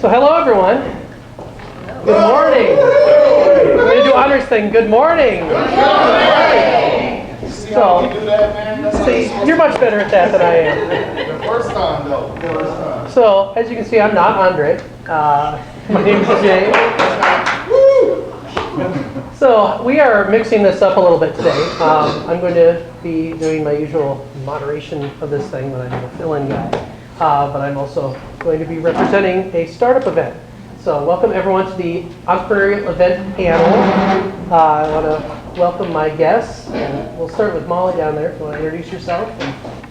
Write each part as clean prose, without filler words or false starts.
So hello everyone. Good morning. We're going to do honors thing. Good morning. So, see, you're much better at that than I am. The first time though. First time. So, as you can see, I'm not Andre. My name is Jay. So, we are mixing this up a little bit today. I'm going to be doing my usual moderation of this thing when I'm a fill-in guy. But I'm also going to be representing a startup event. So welcome everyone to the Entrepreneurial event panel. I want to welcome my guests. And we'll start with Molly down there. If you want to introduce yourself.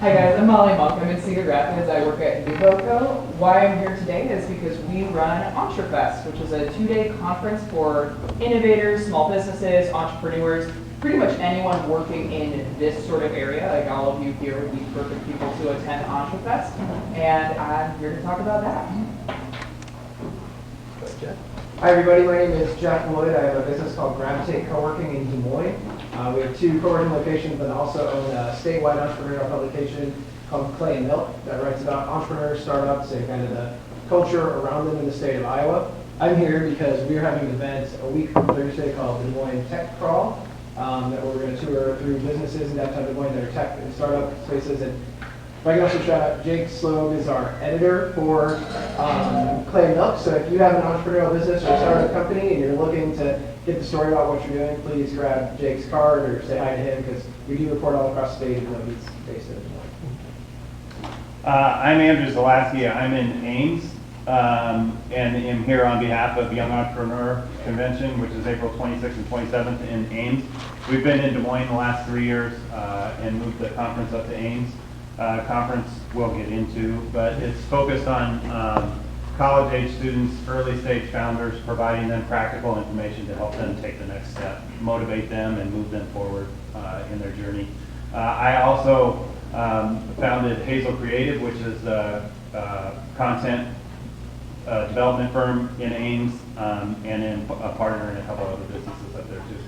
Hi guys, I'm Molly Monk. I'm in Cedar Rapids. I work at NuvoCo. Why I'm here today is because we run Entrefest, which is a 2-day conference for innovators, small businesses, entrepreneurs, pretty much anyone working in this sort of area. Like all of you here would be perfect people to attend Entrefest. And I'm here to talk about that. Hi everybody, my name is Jack Lloyd. I have a business called Gravitate Co-working in Des Moines. We have 2 co-working locations, but also own a statewide entrepreneurial publication called Clay and Milk that writes about entrepreneurs, startups, and kind of the culture around them in the state of Iowa. I'm here because we're having an event a week from Thursday called Des Moines Tech Crawl that we're going to tour through businesses in downtown Des Moines that are tech and startup spaces. And I can also shout out Jake Sloan is our editor for Clay and Milk. So if you have an entrepreneurial business or a startup company and you're looking to get the story about what you're doing, please grab Jake's card or say hi to him because we do report all across the state even though he's based in Des Moines. I'm Andrew Zalaski. I'm in Ames and am here on behalf of Young Entrepreneur Convention, which is April 26th and 27th in Ames. We've been in Des Moines the last 3 years and moved the conference up to Ames. Conference we'll get into, but it's focused on college-age students, early-stage founders, providing them practical information to help them take the next step, motivate them, and move them forward in their journey. I also founded Hazel Creative, which is a content development firm in Ames, and am a partner in a couple other businesses up there too.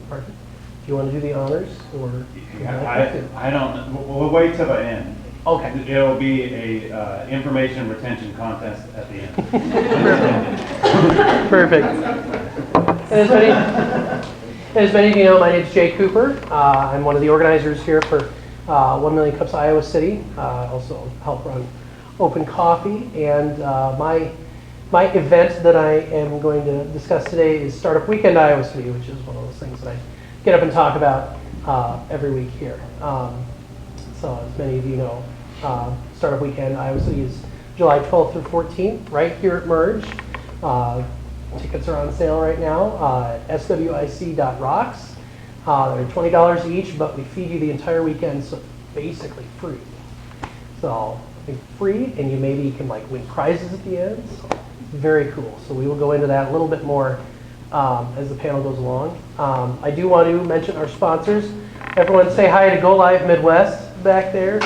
Perfect. Do you want to do the honors, or? I don't. We'll wait till the end. Okay. It'll be a information retention contest at the end. Perfect. And as many of you know, my name is Jay Cooper. I'm one of the organizers here for 1 Million Cups Iowa City. Also help run Open Coffee. And my event that I am going to discuss today is Startup Weekend Iowa City, which is one of those things that I get up and talk about every week here. So as many of you know, Startup Weekend Iowa City is July 12th through 14th, right here at Merge. Tickets are on sale right now at swic.rocks. They're $20 each, but we feed you the entire weekend, so basically free. So I think free, and you maybe can like win prizes at the end. So very cool. So we will go into that a little bit more as the panel goes along. I do want to mention our sponsors. Everyone say hi to Go Live Midwest back there.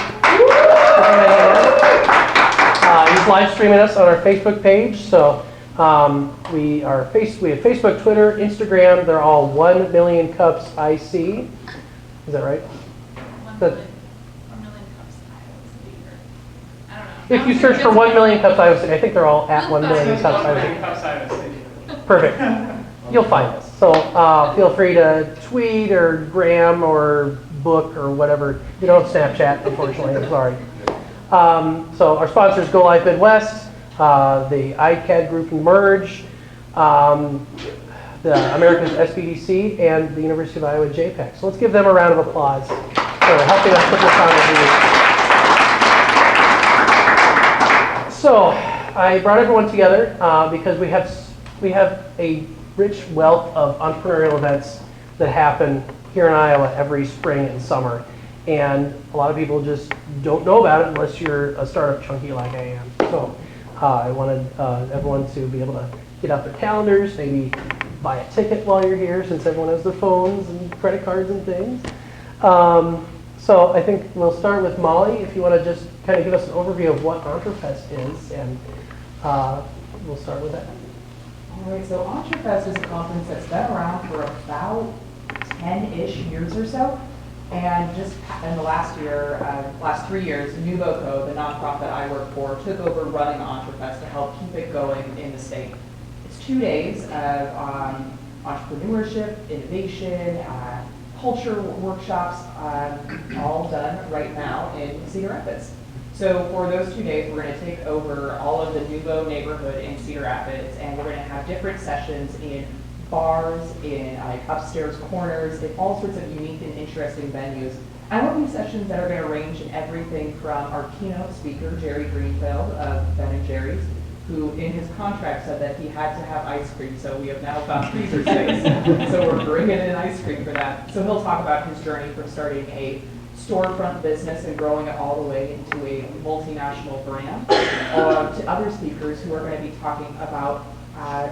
He's live streaming us on our Facebook page. So we have Facebook, Twitter, Instagram. They're all 1 Million Cups IC. Is that right? 1 million Cups Iowa City. I don't know. If you search for 1 Million Cups Iowa City, I think they're all at 1 Million Cups Iowa City. Perfect. You'll find us. So feel free to tweet or gram or book or whatever. We don't have Snapchat, unfortunately. I'm sorry. So our sponsors, Go Live Midwest, the ICAD Group Merge, the America's SBDC, and the University of Iowa JPEG. So let's give them a round of applause for helping us put this on every week. So I brought everyone together because we have a rich wealth of entrepreneurial events that happen here in Iowa every spring and summer. And a lot of people just don't know about it unless you're a startup chunky like I am. So I wanted everyone to be able to get out their calendars, maybe buy a ticket while you're here since everyone has their phones and credit cards and things. So I think we'll start with Molly, if you want to just kind of give us an overview of what Entrefest is, and we'll start with that. All right, so Entrefest is a conference that's been around for about 10-ish years or so. And just in the last year, last 3 years, NuvoCo, the nonprofit I work for, took over running Entrefest to help keep it going in the state. It's 2 days of entrepreneurship, innovation, culture workshops, all done right now in Cedar Rapids. So for those 2 days, we're going to take over all of the Nuvo neighborhood in Cedar Rapids, and we're going to have different sessions in bars, in upstairs corners, in all sorts of unique and interesting venues. I want these sessions that are going to range in everything from our keynote speaker, Jerry Greenfield of Ben & Jerry's, who in his contract said that he had to have ice cream, so we have now found freezer space. So we're bringing in ice cream for that. So he'll talk about his journey from starting a storefront business and growing it all the way into a multinational brand, to other speakers who are going to be talking about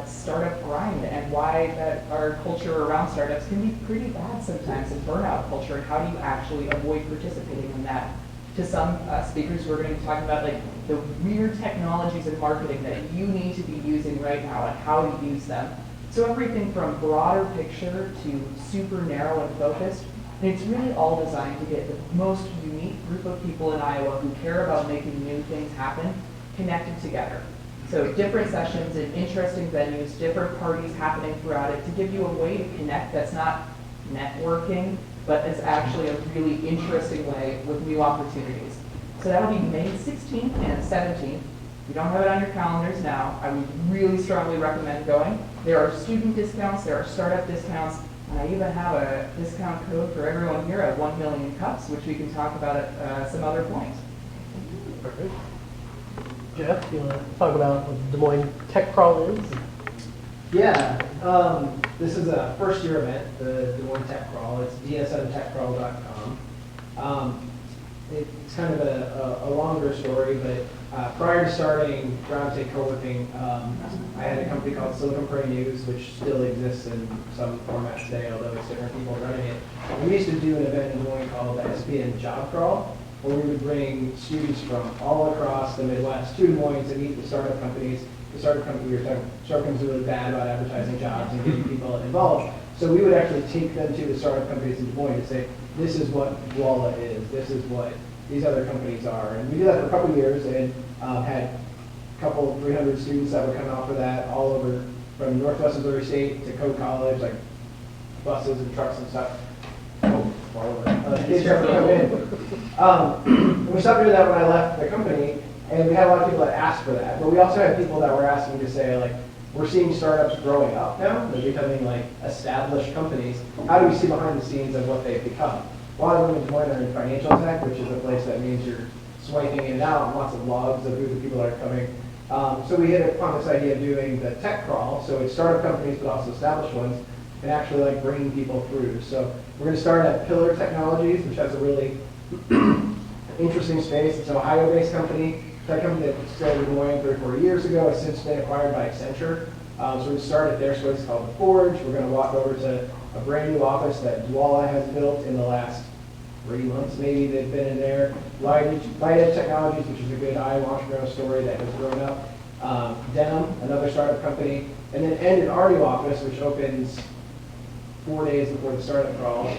startup grind and why that our culture around startups can be pretty bad sometimes, and burnout culture, and how do you actually avoid participating in that. To some speakers who are going to be talking about like the weird technologies in marketing that you need to be using right now and how to use them. So everything from broader picture to super narrow and focused. And it's really all designed to get the most unique group of people in Iowa who care about making new things happen connected together. So different sessions in interesting venues, different parties happening throughout it to give you a way to connect that's not networking, but is actually a really interesting way with new opportunities. So that'll be May 16th and 17th. If you don't have it on your calendars now, I would really strongly recommend going. There are student discounts, there are startup discounts, and I even have a discount code for everyone here at 1 million cups, which we can talk about at some other point. Perfect. Jeff, you want to talk about what Des Moines Tech Crawl is? Yeah, this is a first-year event, the Des Moines Tech Crawl. It's dsmtechcrawl.com. It's kind of a longer story, but prior to starting Groundtake Co-working, I had a company called Silicon Prairie News, which still exists in some format today, although it's different people running it. And we used to do an event in Des Moines called the SPN Job Crawl, where we would bring students from all across the Midwest to Des Moines to meet the startup companies. The startup company we were talking, startup companies are really bad about advertising jobs and getting people involved. So we would actually take them to the startup companies in Des Moines and say, this is what Walla is, this is what these other companies are. And we did that for a couple of years and had a couple, 300 students that were coming off of that all over from Northwest Missouri State to Coe College, like buses and trucks and stuff. All over. Kids were coming in. We stopped doing that when I left the company. And we had a lot of people that asked for that, but we also had people that were asking to say, like, we're seeing startups growing up now, they're becoming like established companies. How do we see behind the scenes of what they've become? A lot of them in Des Moines are in financial tech, which is a place that means you're swiping in and out, and lots of logs of who the people are coming. So we hit upon this idea of doing the tech crawl, so it's startup companies, but also established ones, and actually like bringing people through. So we're going to start at Pillar Technologies, which has a really interesting space. It's an Ohio-based company. That company that started in Des Moines 3 or 4 years ago has since been acquired by Accenture. So we started at their space called The Forge. We're going to walk over to a brand new office that Dwala has built in the last 3 months, maybe they've been in there. Light Edge Technologies, which is a good Iowa entrepreneurial story that has grown up. Denim, another startup company. And then end in our new office, which opens 4 days before the startup crawl,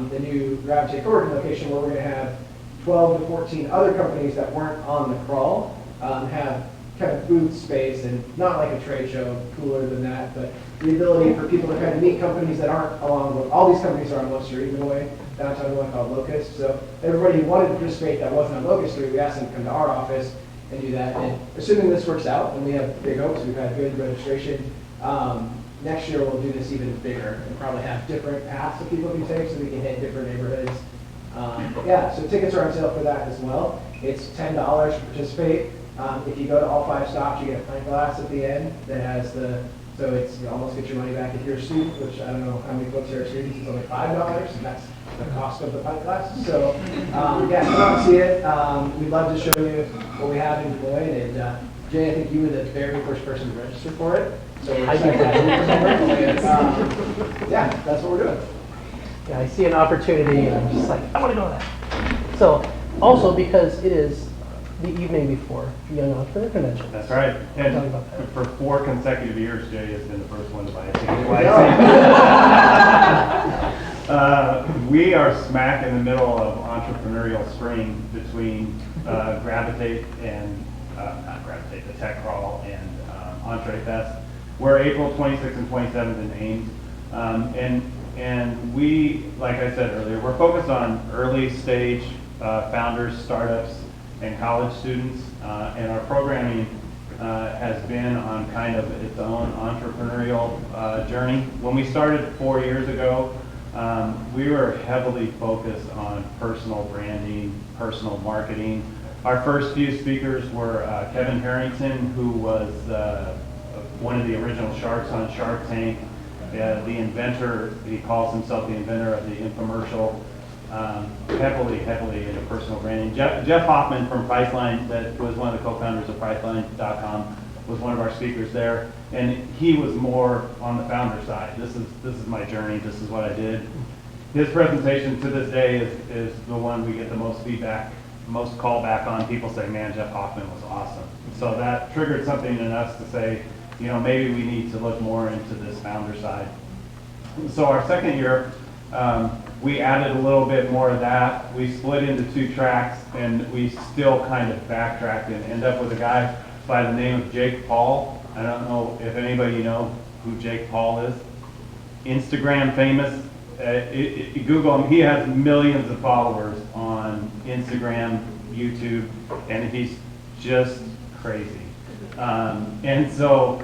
the new Groundtake Co-working location where we're going to have 12 to 14 other companies that weren't on the crawl have kind of booth space, and not like a trade show, cooler than that, but the ability for people to kind of meet companies that aren't along, all these companies are on Locust Street in a way, downtown one called Locust. So everybody who wanted to participate that wasn't on Locust Street, we asked them to come to our office and do that. And assuming this works out, and we have big hopes, we've had good registration, next year we'll do this even bigger and probably have different paths that people can take so we can hit different neighborhoods. Yeah, so tickets are on sale for that as well. It's $10 to participate. If you go to all 5 stops, you get a pint glass at the end that has so it's, you almost get your money back if you're a student, which I don't know how many folks here are students, it's only $5, and that's the cost of the pint glass. So, yeah, come out and see it. We'd love to show you what we have in Des Moines. And Jay, I think you were the very first person to register for it. So we're excited to have you. Yeah, that's what we're doing. Yeah, I see an opportunity and I'm just like, I want to go to that. So also because it is the evening before the Young Entrepreneur Convention. That's right. Talk And about that. for 4 consecutive years, Jay has been the first one to buy a ticket. We are smack in the middle of entrepreneurial spring between Gravitate and, not Gravitate, the Tech Crawl and Entree Fest. We're April 26th and 27th in Ames. And we, like I said earlier, we're focused on early stage founders, startups, and college students. And our programming has been on kind of its own entrepreneurial journey. When we started 4 years ago, we were heavily focused on personal branding, personal marketing. Our first few speakers were Kevin Harrington, who was one of the original sharks on Shark Tank, the inventor. He calls himself the inventor of the infomercial. Heavily into personal branding. Jeff Hoffman from Priceline, that was one of the co-founders of Priceline.com, was one of our speakers there, and he was more on the founder side. This is my journey. This is what I did. His presentation to this day is the one we get the most feedback, most callback on. People say, "Man, Jeff Hoffman was awesome." So that triggered something in us to say, you know, maybe we need to look more into this founder side. So our second year, we added a little bit more of that. We split into 2 tracks, and we still kind of backtracked and end up with a guy by the name of Jake Paul. I don't know if anybody know who Jake Paul is. Instagram famous. Google him. He has millions of followers on Instagram, YouTube, and he's just crazy. And so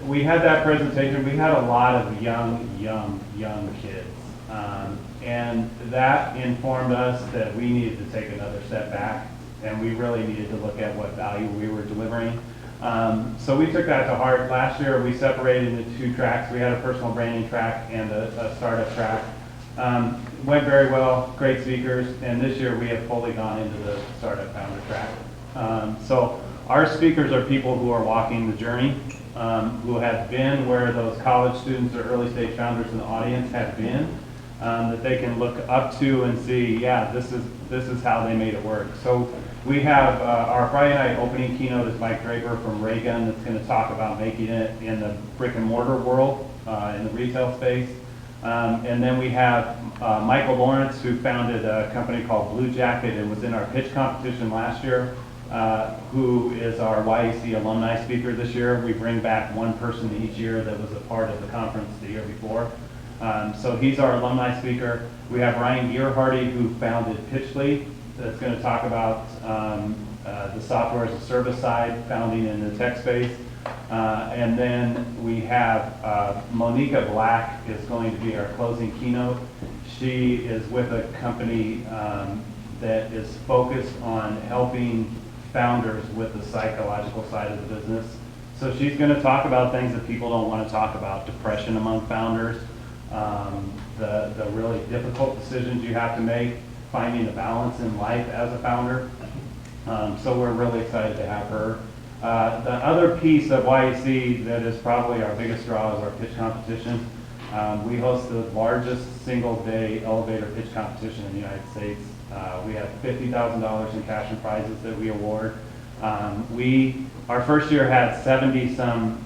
we had that presentation. We had a lot of young kids. And that informed us that we needed to take another step back, and we really needed to look at what value we were delivering. So we took that to heart. Last year we separated into 2 tracks. We had a personal branding track and a startup track. Went very well, great speakers, and this year we have fully gone into the startup founder track. So our speakers are people who are walking the journey, who have been where those college students or early stage founders in the audience have been. That they can look up to and see, yeah, this is how they made it work. So we have our Friday night opening keynote is Mike Draper from Raygun, that's going to talk about making it in the brick and mortar world, in the retail space. And then we have Michael Lawrence, who founded a company called Blue Jacket and was in our pitch competition last year, who is our YEC alumni speaker this year. We bring back one person each year that was a part of the conference the year before. So he's our alumni speaker. We have Ryan Gearhardy, who founded Pitchly, that's going to talk about the software as a service side, founding in the tech space. And then we have Monica Black is going to be our closing keynote. She is with a company that is focused on helping founders with the psychological side of the business. So she's going to talk about things that people don't want to talk about, depression among founders, the really difficult decisions you have to make, finding a balance in life as a founder. So we're really excited to have her. The other piece of YEC that is probably our biggest draw is our pitch competition. We host the largest single day elevator pitch competition in the United States. We have $50,000 in cash and prizes that we award. Our first year had 70 some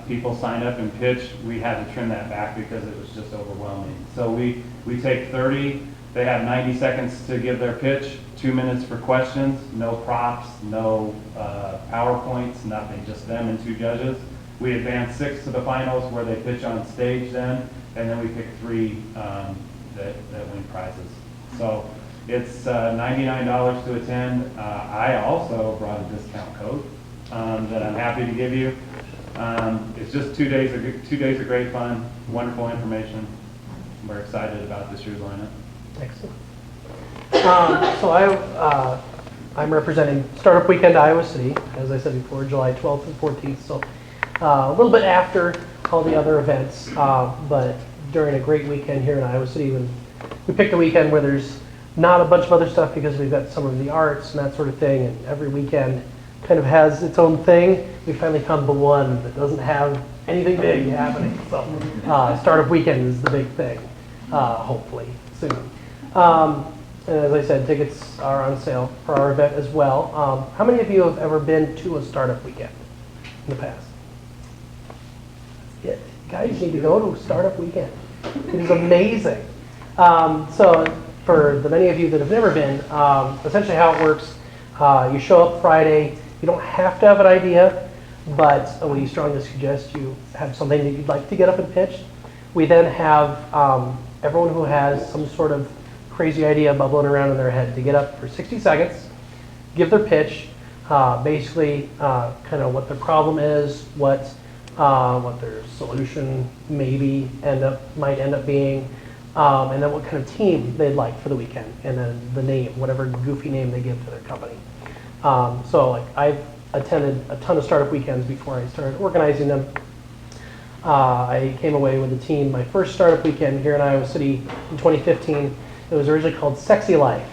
people sign up and pitch. We had to trim that back because it was just overwhelming. So we take 30, they have 90 seconds to give their pitch, 2 minutes for questions, no props, no PowerPoints, nothing, just them and 2 judges. We advance 6 to the finals where they pitch on stage then, and then we pick 3 that win prizes. So it's $99 to attend. I also brought a discount code that I'm happy to give you. It's just 2 days of great fun, wonderful information. We're excited about this year's lineup. Excellent. So I'm representing Startup Weekend Iowa City, as I said before, July 12th and 14th. So a little bit after all the other events, but during a great weekend here in Iowa City. We picked a weekend where there's not a bunch of other stuff because we've got some of the arts and that sort of thing, and every weekend kind of has its own thing. We finally found the one that doesn't have anything big happening. So Startup Weekend is the big thing, hopefully soon. And as I said, tickets are on sale for our event as well. How many of you have ever been to a Startup Weekend in the past? Yeah, guys need to go to a Startup Weekend. It is amazing. So for the many of you that have never been, essentially how it works, you show up Friday. You don't have to have an idea, but we strongly suggest you have something that you'd like to get up and pitch. We then have everyone who has some sort of crazy idea bubbling around in their head to get up for 60 seconds, give their pitch, basically kind of what their problem is, what their solution might end up being, and then what kind of team they'd like for the weekend, and then the name, whatever goofy name they give to their company. So like I've attended a ton of startup weekends before I started organizing them. I came away with a team, my first startup weekend here in Iowa City in 2015. It was originally called Sexy Life,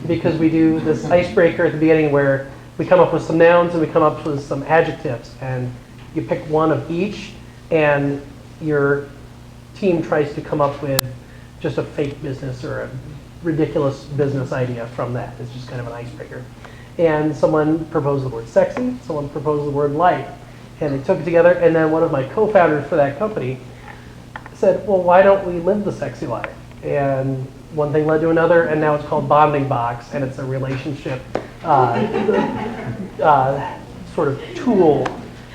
because we do this icebreaker at the beginning where we come up with some nouns and we come up with some adjectives, and you pick one of each, and your team tries to come up with just a fake business or a ridiculous business idea from that. It's just kind of an icebreaker. And someone proposed the word sexy, someone proposed the word life, and they took it together, and then one of my co-founders for that company said, well, why don't we live the sexy life? And one thing led to another, and now it's called Bonding Box, and it's a relationship sort of tool.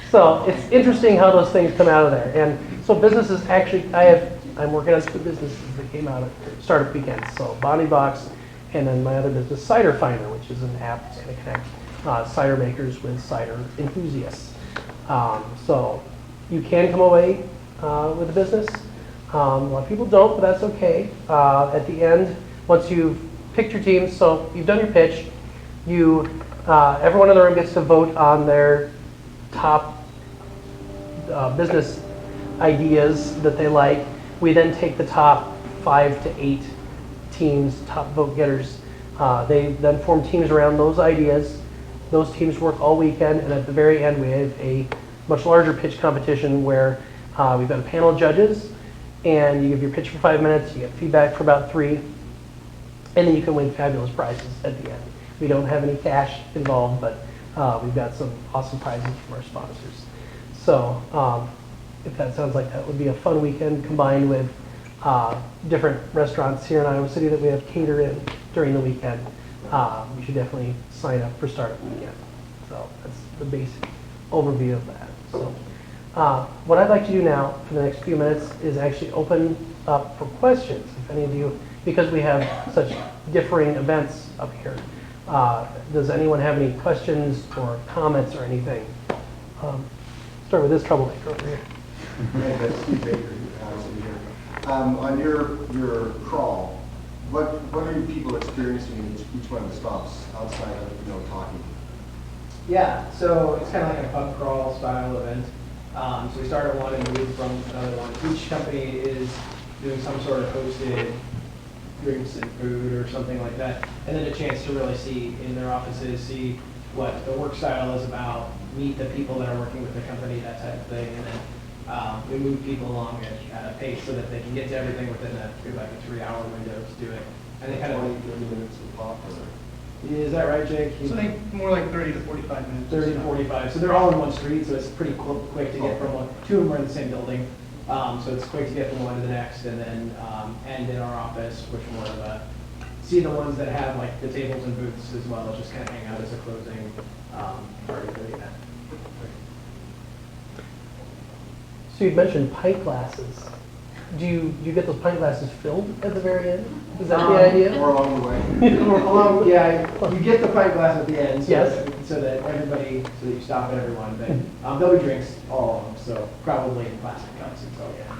So it's interesting how those things come out of there. And so businesses actually, I'm working on 2 businesses that came out of startup weekends. So Bonding Box, and then my other business, Cider Finder, which is an app that's going to connect cider makers with cider enthusiasts. So you can come away with a business. A lot of people don't, but that's okay. At the end, once you've picked your team, so you've done your pitch, everyone in the room gets to vote on their top business ideas that they like. We then take the top 5 to 8 teams, top vote getters. They then form teams around those ideas. Those teams work all weekend, and at the very end we have a much larger pitch competition where we've got a panel of judges, and you give your pitch for 5 minutes, you get feedback for about 3, and then you can win fabulous prizes at the end. We don't have any cash involved, but we've got some awesome prizes from our sponsors. So if that sounds like that would be a fun weekend combined with different restaurants here in Iowa City that we have cater in during the weekend, you should definitely sign up for Startup Weekend. So that's the basic overview of that. So what I'd like to do now for the next few minutes is actually open up for questions. If any of you, because we have such differing events up here, does anyone have any questions or comments or anything? Start with this troublemaker over here. On your crawl, what are you people experiencing in each one of the stops outside of talking? Yeah, so it's kind of like a pub crawl style event. So we start at one and move from another one. Each company is doing some sort of hosted drinks and food or something like that, and then a chance to really see in their offices, see what the work style is about, meet the people that are working with the company, that type of thing, and then we move people along at a pace so that they can get to everything within a 3-hour window to do it. And they kind of 20, 30 minutes of pop, is that right, Jake? So I think more like 30 to 45 minutes. 30 to 45. So they're all in one street, so it's pretty quick to get from one. 2 of them are in the same building, so it's quick to get from one to the next, and then end in our office, which more of a see the ones that have like the tables and booths as well as just kind of hang out as a closing party for the event. So you mentioned pint glasses. Do you get those pint glasses filled at the very end? Is that the idea? or along the way. Yeah, you get the pint glass at the end, so, Yes. so that you stop at everyone. But there'll be drinks, all of them, so probably in plastic cups and so yeah.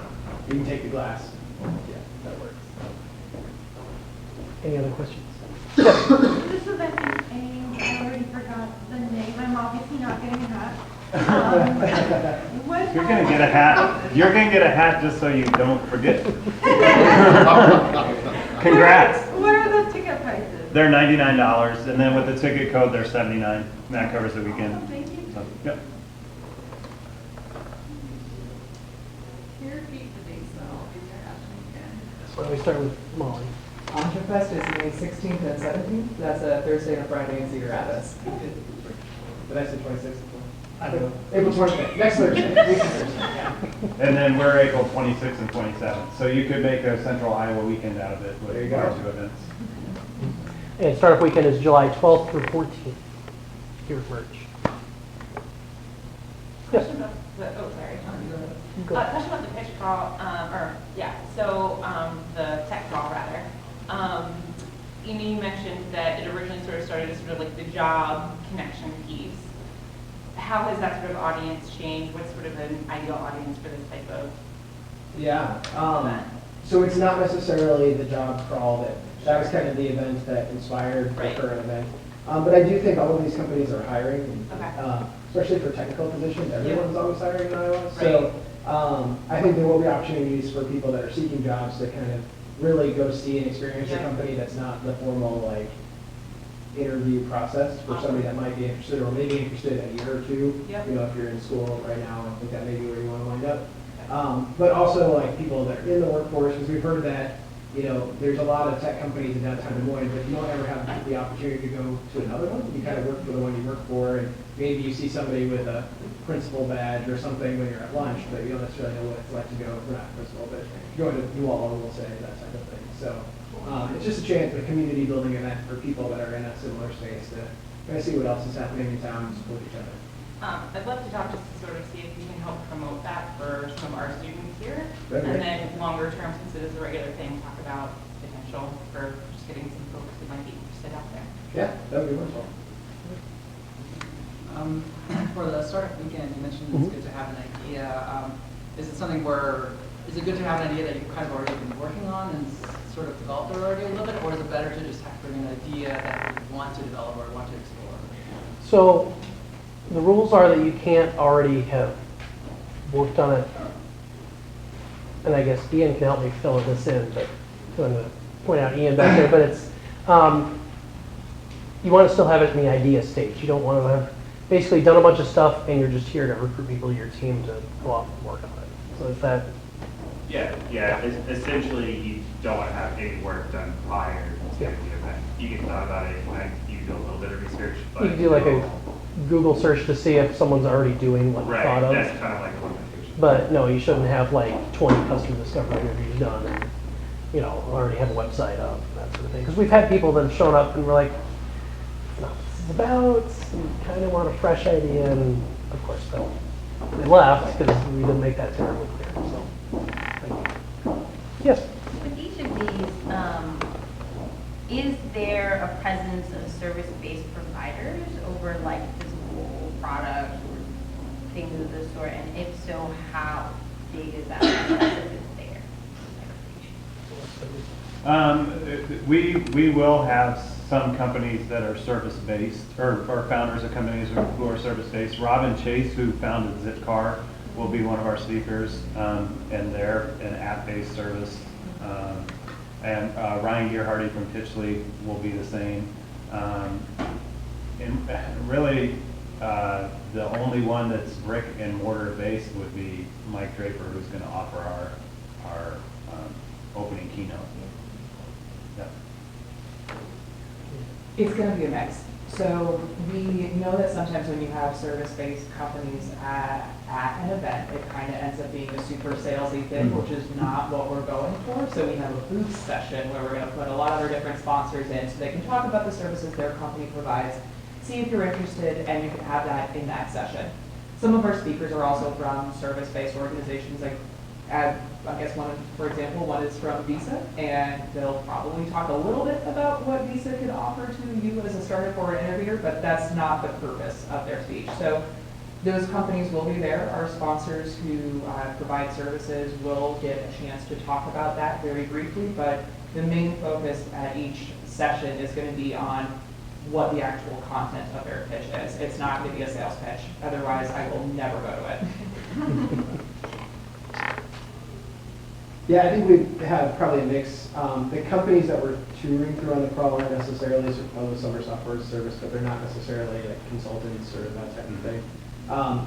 You can take the glass. Yeah, that works. Any other questions? This event is aimed, I already forgot the name, I'm obviously not getting a hat. You're gonna get a hat. You're gonna get a hat just so you don't forget. Congrats. What are the ticket prices? They're $99, and then with the ticket code, they're $79. And that covers the Oh, weekend. thank you. So, yep. Can you repeat the dates though? I'll be there after weekend. Why don't we start with Molly? Entrefest is May 16th and 17th. That's a Thursday and a Friday in Cedar Rapids. But that's the 26th one. I don't know. April 25th, next Thursday, week of Thursday, yeah. And then we're April 26th and 27th. So you could make a Central Iowa weekend out of it There you with our go. 2 events. And startup weekend is July 12th through 14th here at Merch. Yes. Question about the, oh, sorry. Go. Question about the pitch crawl, so the tech crawl rather. You mentioned that it originally sort of started as sort of like the job connection piece. How has that sort of audience changed? What's sort of an ideal audience for this type of Yeah, event? so it's not necessarily the job crawl that was kind of the event that inspired the Right. current event. But I do think all of these companies are hiring, Okay. especially for technical positions. Everyone's always hiring in Iowa. So I think there will be opportunities for people that are seeking jobs to kind of really go see and experience a Yeah. company that's not the formal like interview process for somebody that might be interested or maybe interested in a year or two. Yep. You know, if you're in school right now, I think that may be where you want to wind up. But also like people that are in the workforce, because we've heard that, you know, there's a lot of tech companies in downtown Des Moines, but you don't ever have the opportunity to go to another one. You kind of work for the one you work for, and maybe you see somebody with a principal badge or something when you're at lunch, but you don't necessarily know what it's like to go, not principal, but going to New Orleans, we'll say, that type of thing. So it's just a chance, a community building event for people that are in a similar space to kind of see what else is happening in town and support each other. I'd love to talk just to sort of see if we can help promote that for some of our students here. Right. And then longer term, since it is a regular thing, talk about potential for just getting some folks who might be interested out there. Yeah, that would be wonderful. For the startup weekend, you mentioned it's good to have an idea. Is it something where, is it good to have an idea that you've kind of already been working on and sort of developed already a little bit, or is it better to just have to bring an idea that you want to develop or want to explore? So the rules are that you can't already have worked on it. And I guess Ian can help me fill this in, but I'm going to point out Ian back there. But it's, you want to still have it in the idea stage. You don't want to have basically done a bunch of stuff and you're just here to recruit people to your team to go out and work on it. So is that, Yeah. Essentially, you don't want to have any work done prior to Yeah. the event. You can thought about it, and you do a little bit of research, but you can do like a Google search to see if someone's already doing what you right. thought of. That's kind of like a limitation. But no, you shouldn't have like 20 customer discovery interviews done and, you know, already have a website up, that sort of thing. Because we've had people that have shown up and we're like, that's not what this is about, we kind of want a fresh idea, and of course they left because we didn't make that terribly clear, so. Thank you. Yes? With each of these, is there a presence of service-based providers over like physical products or things of the sort? And if so, how big is that presence if it's there? We will have some companies that are service-based, or founders of companies who are service-based. Robin Chase, who founded Zipcar, will be one of our speakers, and they're an app-based service. And Ryan Gearhardy from Pitchley will be the same. And really, the only one that's brick and mortar based would be Mike Draper, who's going to offer our opening keynote. Yeah. It's going to be a mix. So we know that sometimes when you have service-based companies at an event, it kind of ends up being a super salesy thing, which is not what we're going for. So we have a booth session where we're going to put a lot of our different sponsors in so they can talk about the services their company provides, see if you're interested, and you can have that in that session. Some of our speakers are also from service-based organizations. Like, I guess for example, one is from Visa, and they'll probably talk a little bit about what Visa can offer to you as a startup or an innovator, but that's not the purpose of their speech. So those companies will be there. Our sponsors who provide services will get a chance to talk about that very briefly, but the main focus at each session is going to be on what the actual content of their pitch is. It's not going to be a sales pitch. Otherwise, I will never go to it. Yeah, I think we have probably a mix. The companies that we're touring through on the crawl aren't necessarily some are software as a service, but they're not necessarily like consultants or that type of thing. I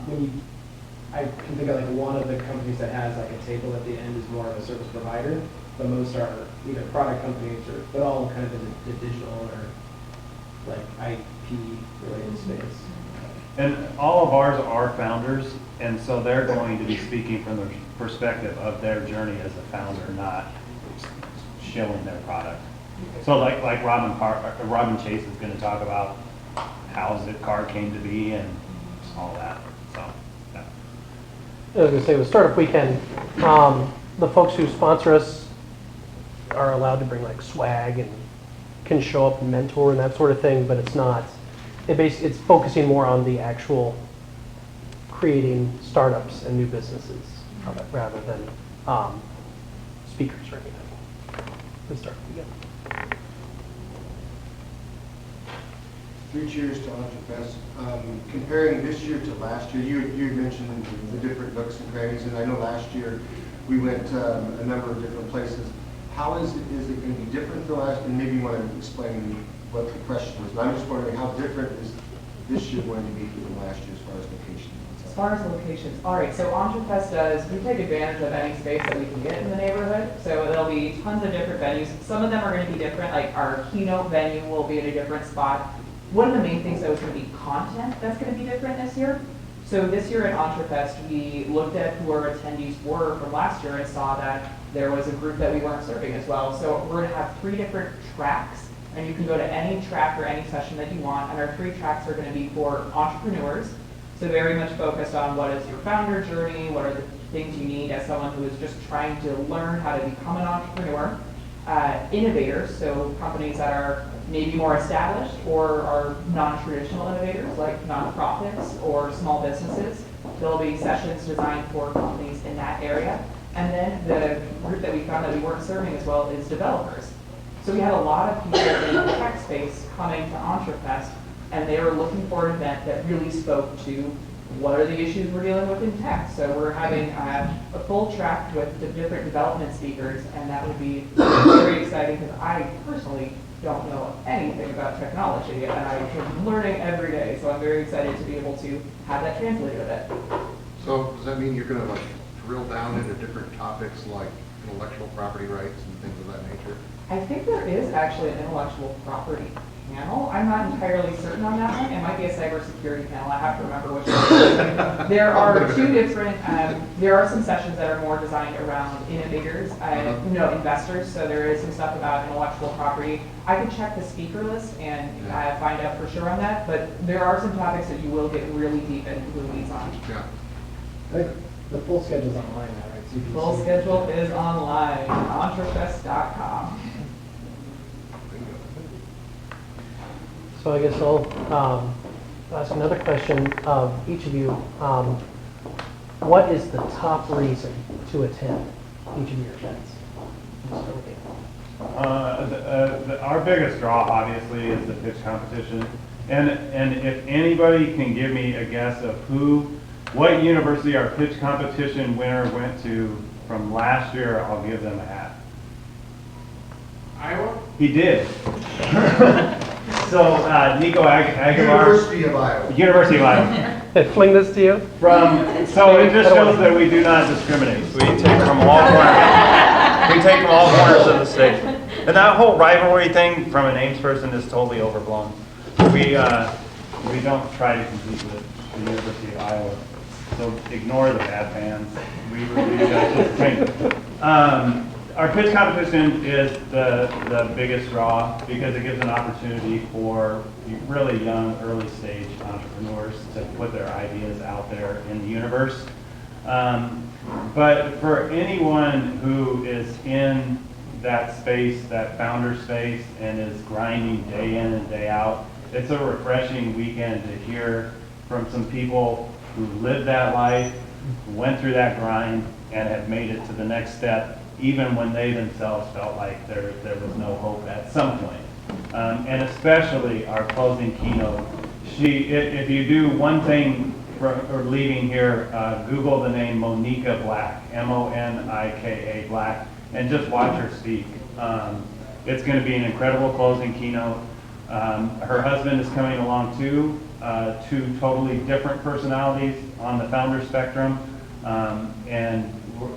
can think of like one of the companies that has like a table at the end is more of a service provider, but most are either product companies but all kind of in the digital or like IP related space. And all of ours are founders, and so they're going to be speaking from the perspective of their journey as a founder, not shilling their product. So like Robin Chase is going to talk about how the car came to be and all that. So, yeah. I was going to say, with Startup Weekend, the folks who sponsor us are allowed to bring like swag and can show up and mentor and that sort of thing, but it's not, it's focusing more on the actual creating startups and new businesses rather than speakers or anything. The Startup Weekend. 3 cheers to Entrepreneurs. Comparing this year to last year, you had mentioned the different nooks and crannies, and I know last year we went a number of different places. How is it going to be different to last? And maybe you want to explain what the question was. But I'm just wondering how different is this year going to be from last year as far as location? As far as locations, all right, so Entrepreneurs does, we take advantage of any space that we can get in the neighborhood. So there'll be tons of different venues. Some of them are going to be different, like our keynote venue will be at a different spot. One of the main things though is going to be content that's going to be different this year. So this year at Entrefest, we looked at who our attendees were from last year and saw that there was a group that we weren't serving as well. So we're going to have 3 different tracks, and you can go to any track or any session that you want. And our 3 tracks are going to be for entrepreneurs. So very much focused on what is your founder journey, what are the things you need as someone who is just trying to learn how to become an entrepreneur. Innovators, so companies that are maybe more established or are non-traditional innovators like nonprofits or small businesses. There'll be sessions designed for companies in that area. And then the group that we found that we weren't serving as well is developers. So we had a lot of people in the tech space coming to Entrefest, and they were looking for an event that really spoke to what are the issues we're dealing with in tech. So we're having a full track with the different development speakers, and that would be very exciting because I personally don't know anything about technology, and I'm learning every day. So I'm very excited to be able to have that translated a bit. So does that mean you're going to like drill down into different topics like intellectual property rights and things of that nature? I think there is actually an intellectual property panel. I'm not entirely certain on that one. It might be a cybersecurity panel. I have to remember which one. There are 2 different, there are some sessions that are more designed around innovators, investors. So there is some stuff about intellectual property. I can check the speaker list and find out for sure on that, but there are some topics that you will get really deep into the weeds on. Yeah. I think the full schedule's online now, right? So you can Full see- schedule is online, entrefest.com. So I guess I'll ask another question of each of you. What is the top reason to attend each of your events? Let's start with you. Our biggest draw, obviously, is the pitch competition. And if anybody can give me a guess of what university our pitch competition winner went to from last year, I'll give them a hat. Iowa? He did. So Nico Aguilar, University of Iowa. University of Iowa. I fling this to you. So it just shows that we do not discriminate. We take from all corners. We take from all corners of the state. And that whole rivalry thing from an Ames person is totally overblown. We don't try to compete with the University of Iowa. So ignore the bad fans. We guys just think. Our pitch competition is the biggest draw because it gives an opportunity for really young, early stage entrepreneurs to put their ideas out there in the universe. But for anyone who is in that space, that founder space, and is grinding day in and day out, it's a refreshing weekend to hear from some people who lived that life, who went through that grind, and have made it to the next step, even when they themselves felt like there was no hope at some point. And especially our closing keynote. If you do one thing or leaving here, Google the name Monika Black, M-O-N-I-K-A Black, and just watch her speak. It's going to be an incredible closing keynote. Her husband is coming along too, 2 totally different personalities on the founder spectrum, and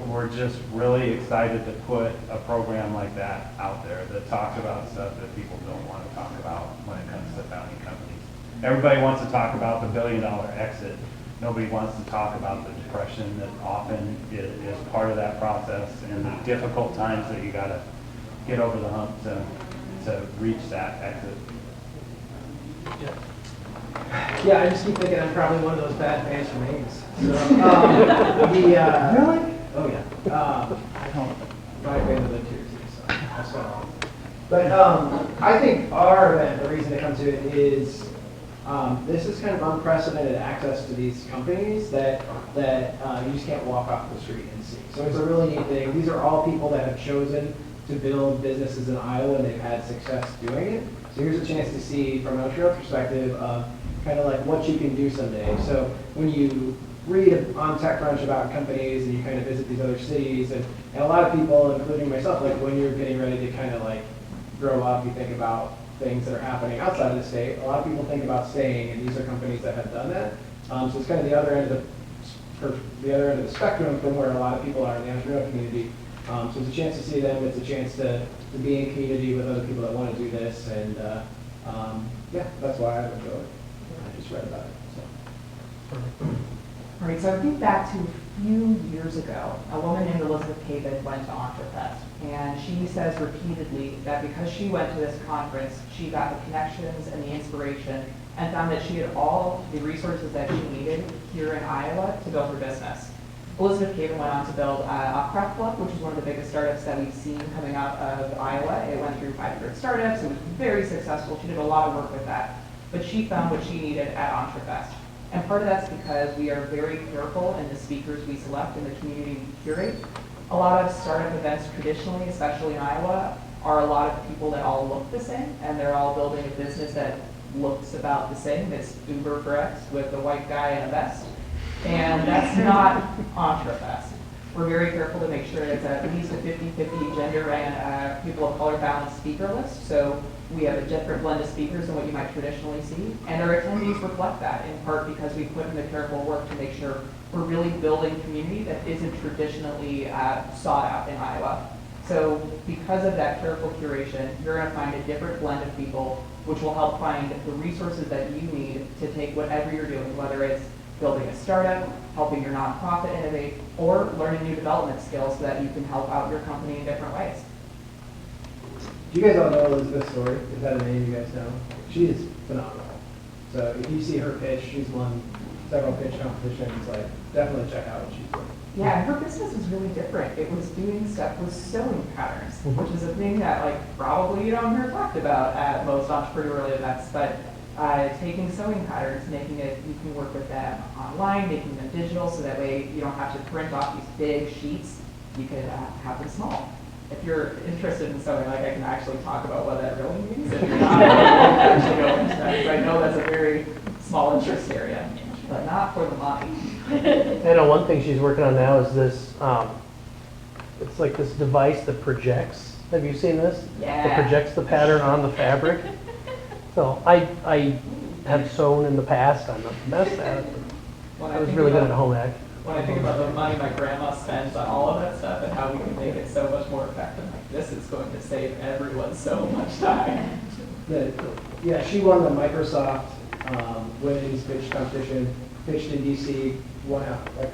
we're just really excited to put a program like that out there that talks about stuff that people don't want to talk about when it comes to founding companies. everybody wants to talk about the billion-dollar exit. Nobody wants to talk about the depression that often is part of that process and the difficult times that you gotta get over the hump to reach that exit. Yeah, I just keep thinking I'm probably one of those bad fans from Ames. So, really? Oh yeah. I don't. My family lived here too, so I'll start. But I think our event, the reason to come to it is this is kind of unprecedented access to these companies that you just can't walk off the street and see. So it's a really neat thing. These are all people that have chosen to build businesses in Iowa and they've had success doing it. So here's a chance to see from an entrepreneurial perspective of kind of like what you can do someday. So when you read on TechCrunch about companies and you kind of visit these other cities and a lot of people, including myself, like when you're getting ready to kind of like grow up, you think about things that are happening outside of the state. A lot of people think about staying, and these are companies that have done that. So it's kind of the other end of the spectrum from where a lot of people are in the entrepreneurial community. So it's a chance to see them. It's a chance to be in community with other people that want to do this, and yeah, that's why I enjoy it. I just read about it. So. All right, so I think back to a few years ago, a woman named Elizabeth Caven went to Entrefest, and she says repeatedly that because she went to this conference, she got the connections and the inspiration and found that she had all the resources that she needed here in Iowa to build her business. Elizabeth Caven went on to build Upcraft Club, which is one of the biggest startups that we've seen coming out of Iowa. It went through 500 startups. It was very successful. She did a lot of work with that. But she found what she needed at Entrefest. And part of that's because we are very careful in the speakers we select and the community we curate. A lot of startup events traditionally, especially in Iowa, are a lot of people that all look the same, and they're all building a business that looks about the same. It's Uber for X with a white guy in a vest. And that's not Entrefest. We're very careful to make sure it's at least a 50-50 gender and people of color balanced speaker list. So we have a different blend of speakers than what you might traditionally see. And our attendees reflect that, in part because we put in the careful work to make sure we're really building community that isn't traditionally sought out in Iowa. So because of that careful curation, you're going to find a different blend of people, which will help find the resources that you need to take whatever you're doing, whether it's building a startup, helping your nonprofit innovate, or learning new development skills so that you can help out your company in different ways. Do you guys all know Elizabeth's story? Is that a name you guys know? She is phenomenal. So if you see her pitch, she's won several pitch competitions. Like, definitely check out what she's doing. Yeah, and her business was really different. It was doing stuff with sewing patterns, which is a thing that like probably you don't hear talked about at most entrepreneurial events, but taking sewing patterns, making it, you can work with them online, making them digital, so that way you don't have to print off these big sheets. You can have them small. If you're interested in sewing, like I can actually talk about what that really means. If you're not, actually go into that, 'cause I know that's a very small interest area, but not for the money. I know one thing she's working on now is this, it's like this device that projects. Have you seen this? Yeah. That projects the pattern on the fabric. So I have sewn in the past. I'm not the best at it. But I was really good at home ec. When I think about the money my grandma spends on all of that stuff and how we can make it so much more effective, like this is going to save everyone so much time. Yeah, she won the Microsoft women's pitch competition, pitched in DC, won out, like,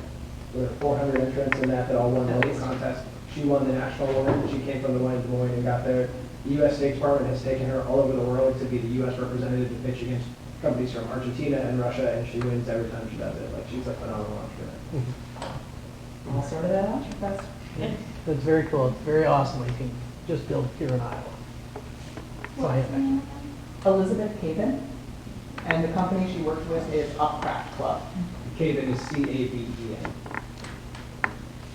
there were 400 entrants in that all won the local contest. She won the national award, she came from the one in Des Moines and got there. The U.S. State Department has taken her all over the world to be the U.S. representative to pitch against companies from Argentina and Russia, and she wins every time she does it. Like, she's a phenomenal entrepreneur. All started at Entrepreneurs. It's very cool. It's very awesome. You can just build here in Iowa. So I have Elizabeth Caven, and the company she worked with is Upcraft Club. Caven is C-A-V-E-N.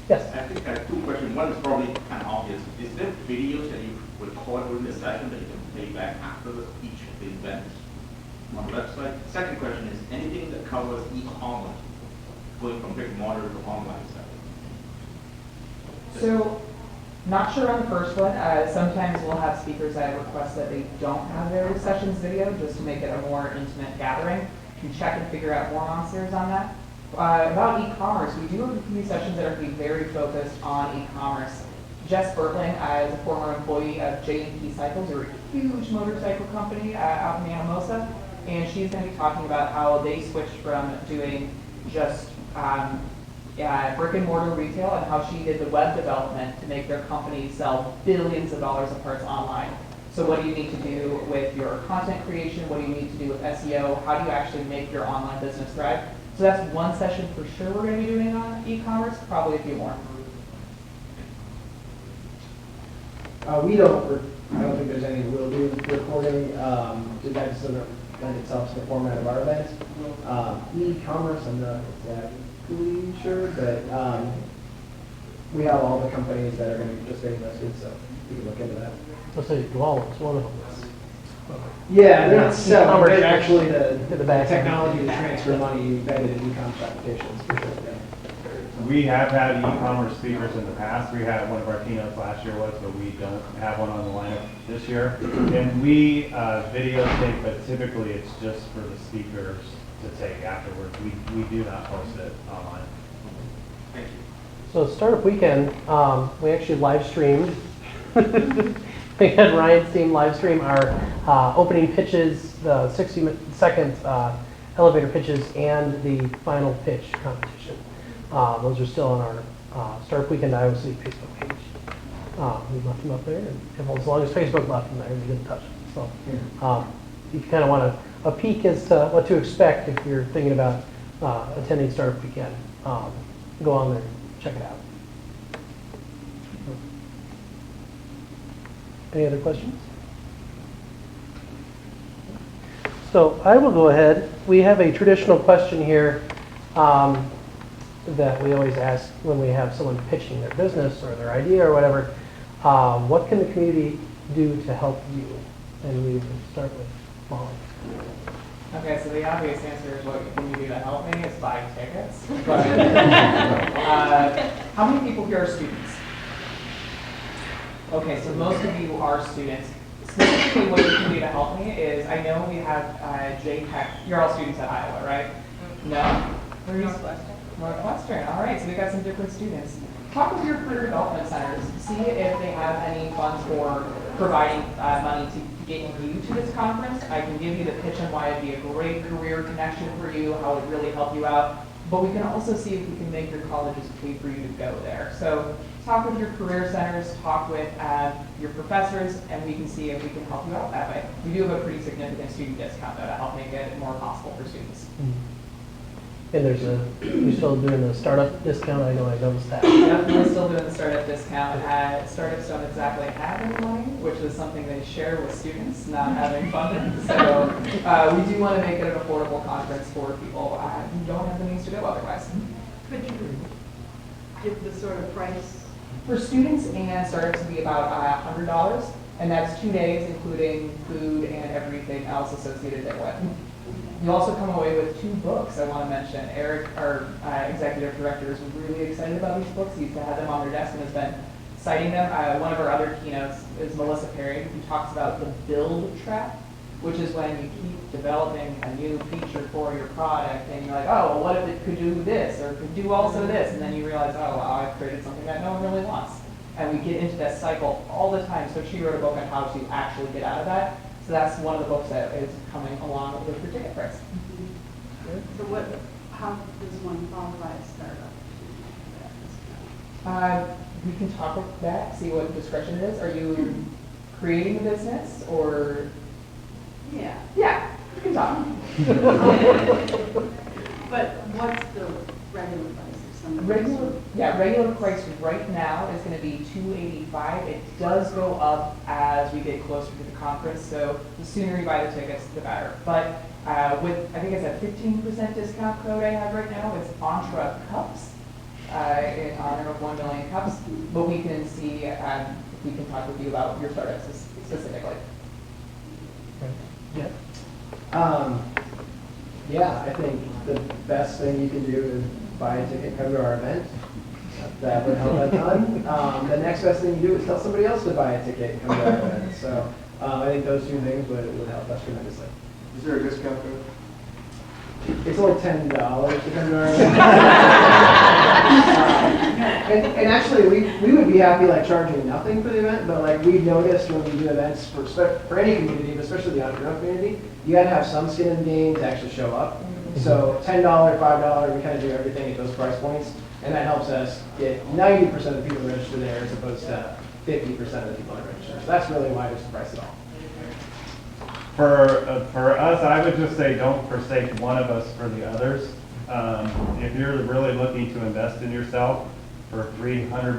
Yes. I think I have two questions. One is probably kind of obvious. Is there videos that you record during the session that you can play back after each of the events on the website? Second question is anything that covers e-commerce, going from brick and mortar to online site? So, not sure on the first one. Sometimes we'll have speakers that request that they don't have their sessions video just to make it a more intimate gathering. You can check and figure out more answers on that. About e-commerce, we do have a few sessions that are going to be very focused on e-commerce. Jess Bertling is a former employee of J&P Cycles, they're a huge motorcycle company out in Anamosa. and she's going to be talking about how they switched from doing just brick and mortar retail and how she did the web development to make their company sell billions of dollars of parts online. So what do you need to do with your content creation? What do you need to do with SEO? How do you actually make your online business thrive? So that's one session for sure we're going to be doing on e-commerce, probably a few more. I don't think there's any we'll do recording. That just doesn't lend itself to the format of our event. E-commerce, I'm not exactly sure, but we have all the companies that are going to be participating listed, so you can look into that. Let's say Dwell is one of them. Yeah, they're not selling, E-commerce but actually to the back end. technology to transfer money embedded in e-commerce applications. For sure, yeah. We have had e-commerce speakers in the past. We had one of our keynotes last year was, but we don't have one on the lineup this year. And we videotape, but typically it's just for the speakers to take afterwards. We do not post it online. Thank you. So Startup Weekend, we actually live streamed. We had Ryan's team live stream our opening pitches, the 60-second elevator pitches, and the final pitch competition. Those are still on our Startup Weekend Iowa City Facebook page. We left them up there, and as long as Facebook left them there, we didn't touch them. So if you kind of want a peek as to what to expect if you're thinking about attending Startup Weekend, go on there and check it out. Any other questions? So I will go ahead. We have a traditional question here that we always ask when we have someone pitching their business or their idea or whatever. What can the community do to help you? And we will start with Molly. Okay, so the obvious answer is what can you do to help me is buy tickets. But, how many people here are students? Okay, so most of you are students. Specifically, what you can do to help me is, I know we have JTech. You're all students at Iowa, right? No? Where are you? Northwestern. All right, so we got some different students. Talk with your career development centers. See if they have any funds for providing money to get you to this conference. I can give you the pitch on why it'd be a great career connection for you, how it would really help you out. But we can also see if we can make your colleges pay for you to go there. So talk with your career centers, talk with your professors, and we can see if we can help you out that way. We do have a pretty significant student discount though to help make it more possible for students. And you're still doing the startup discount? I know I noticed that. Yep, we're still doing the startup discount. Startups don't exactly have any money, which is something they share with students not having funding. So we do want to make it an affordable conference for people who don't have the means to go otherwise. Could you give the sort of price? For students and startups, it'd be about $100, and that's 2 days, including food and everything else associated therewith. You also come away with 2 books I want to mention. Eric, our executive director, is really excited about these books. He's had them on their desk and has been citing them. One of our other keynotes is Melissa Perry, who talks about the build trap, which is when you keep developing a new feature for your product and you're like, oh, well, what if it could do this or could do also this? And then you realize, oh, wow, I've created something that no one really wants. And we get into that cycle all the time. So she wrote a book on how to actually get out of that. So that's one of the books that is coming along with your ticket price. So how does one qualify as startup? We can talk about that, see what discretion it is. Are you creating a business or? Yeah. Yeah, we can talk. But what's the regular price of something? Regular price right now is going to be $285. It does go up as we get closer to the conference, so the sooner you buy the tickets, the better. But with, I think it's a 15% discount code I have right now. It's Entre Cups in honor of 1 million cups. But we can see if we can talk with you about your startups specifically. Yeah. Yeah, I think the best thing you can do is buy a ticket, come to our event. That would help a ton. The next best thing you do is tell somebody else to buy a ticket and come to our event. So I think those 2 things would help us tremendously. Is there a discount code? It's only $10 to come to our event. And actually, we would be happy like charging nothing for the event, but like we've noticed when we do events for any community, but especially the entrepreneurial community, you gotta have some skin in the game to actually show up. So $10, $5, we kind of do everything at those price points, and that helps us get 90% of the people registered there as opposed to 50% of the people that register. So that's really why there's the price at all. For us, I would just say don't forsake one of us for the others. If you're really looking to invest in yourself for $300,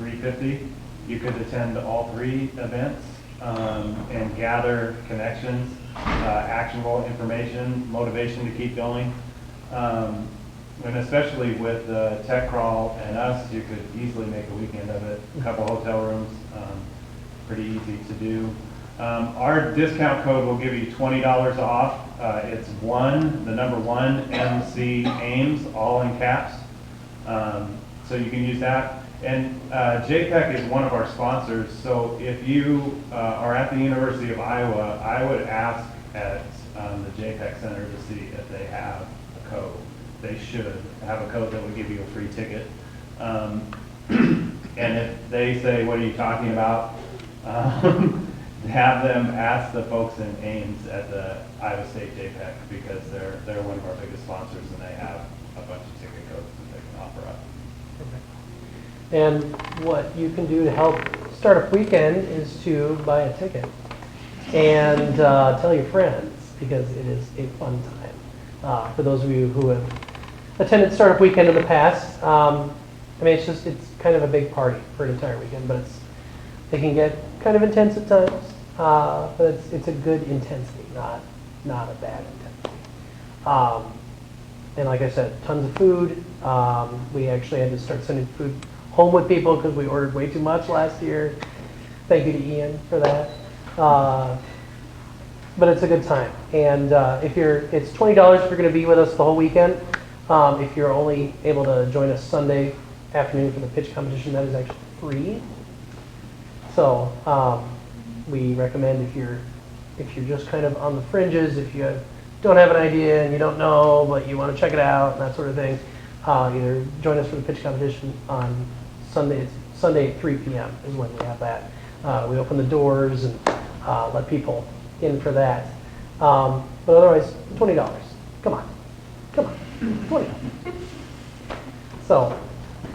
$350, you could attend all 3 events and gather connections, actionable information, motivation to keep going. And especially with the tech crawl and us, you could easily make a weekend of it. A couple hotel rooms, pretty easy to do. Our discount code will give you $20 off. It's the number 1, MC Ames, all in caps. So you can use that. And JPEG is one of our sponsors. So if you are at the University of Iowa, I would ask at the JPEG Center to see if they have a code. They should have a code that would give you a free ticket. And if they say, what are you talking about? Have them ask the folks in Ames at the Iowa State JPEG because they're one of our biggest sponsors and they have a bunch of ticket codes that they can offer up. And what you can do to help Startup Weekend is to buy a ticket and tell your friends because it is a fun time. For those of you who have attended Startup Weekend in the past, I mean, it's kind of a big party for an entire weekend, but it can get kind of intense at times. But it's a good intensity, not a bad intensity. And like I said, tons of food. We actually had to start sending food home with people because we ordered way too much last year. Thank you to Ian for that. But it's a good time. And it's $20 if you're going to be with us the whole weekend. If you're only able to join us Sunday afternoon for the pitch competition, that is actually free. So we recommend if you're just kind of on the fringes, if you don't have an idea and you don't know, but you want to check it out and that sort of thing, either join us for the pitch competition on Sunday. Sunday at 3 p.m. is when we have that. We open the doors and let people in for that. But otherwise, $20. Come on, $20. So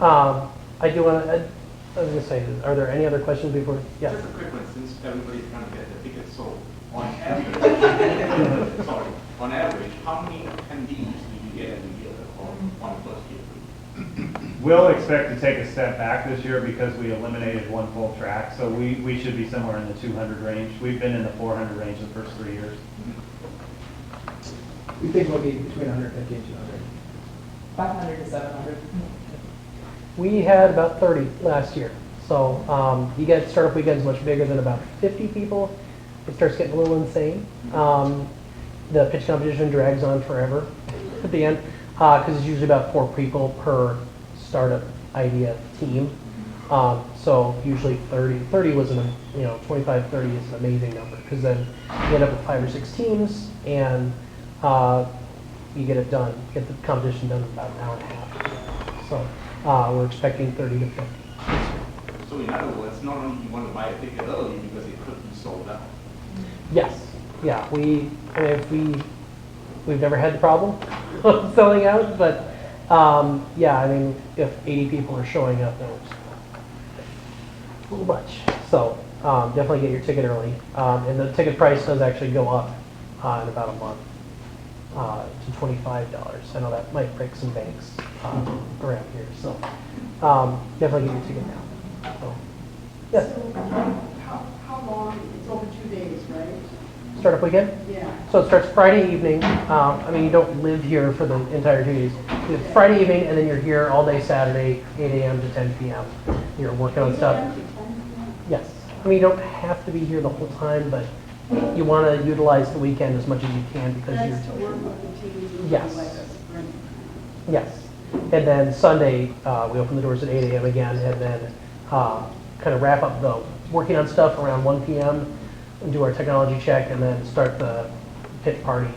I do want to. I was going to say, are there any other questions before? Yeah. Just a quick one, since everybody's trying to get the tickets sold. On average, on average, how many attendees do you get in a year on the first year? We'll expect to take a step back this year because we eliminated one full track. So we should be somewhere in the 200 range. We've been in the 400 range the first 3 years. We think we'll be between 150 and 200. 500 to 700. We had about 30 last year. So you get Startup Weekend's much bigger than about 50 people. It starts getting a little insane. The pitch competition drags on forever at the end because it's usually about 4 people per startup idea team. So usually 30 was 25, 30 is an amazing number because then you end up with 5 or 6 teams and you get it done, get the competition done in about an hour and a half. So we're expecting 30 to 50. So in other words, not only you want to buy a ticket early because it could be sold out. Yes. Yeah. We've never had the problem of selling out, but yeah. I mean, if 80 people are showing up, that was a little much. So definitely get your ticket early, and the ticket price does actually go up in about a month to $25. I know that might break some banks around here, so definitely get your ticket now. So, yes. So, how long? It's over 2 days, right? Startup Weekend? Yeah. So it starts Friday evening. I mean, you don't live here for the entire 2 days. It's Friday evening, and then you're here all day Saturday, 8 a.m. to 10 p.m. You're working on stuff. Yes. I mean, you don't have to be here the whole time, but you want to utilize the weekend as much as you can because That's to you're. work with the teams. Yes. Like a sprint. Yes. And then Sunday, we open the doors at 8 a.m. again, and then kind of wrap up the working on stuff around 1 p.m. and do our technology check, and then start the pitch party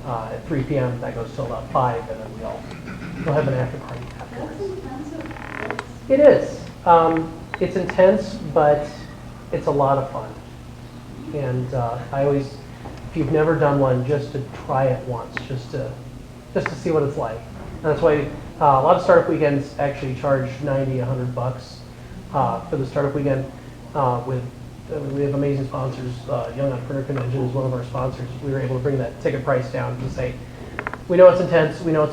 at 3 p.m. That goes till about 5, and then we'll have an after party afterwards. That's intensive. It is. It's intense, but it's a lot of fun. And I always, if you've never done one, just to try it once, just to see what it's like. And that's why a lot of startup weekends actually charge $90, $100 for the startup weekend. We have amazing sponsors. Young Entrepreneur Convention is one of our sponsors. We were able to bring that ticket price down to say, we know it's intense. We know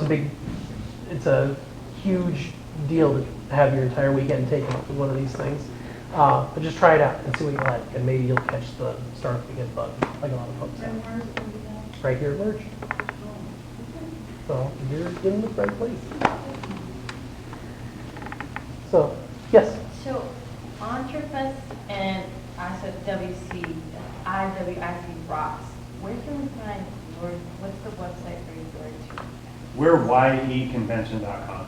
it's a huge deal to have your entire weekend taken up with one of these things. But just try it out and see what you like, and maybe you'll catch the startup weekend bug, like a lot of folks have. Right here at Merge. So you're in the right place. So, yes? So, Entrefest and IWIC Rocks, where can we find what's the website for your to? We're yeconvention.com.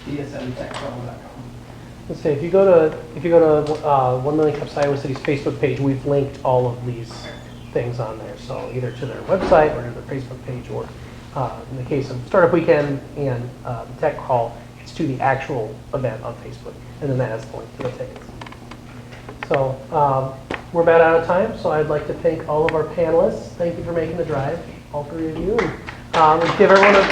dsmtechcom.com. Let's say if you go to 1 Million Cups Iowa City's Facebook page, we've linked all of these things on there. So either to their website or to their Facebook page, or in the case of Startup Weekend and the Tech Call, it's to the actual event on Facebook, and then that has the link to the tickets. So we're about out of time, so I'd like to thank all of our panelists. Thank you for making the drive, all three of you. And give everyone a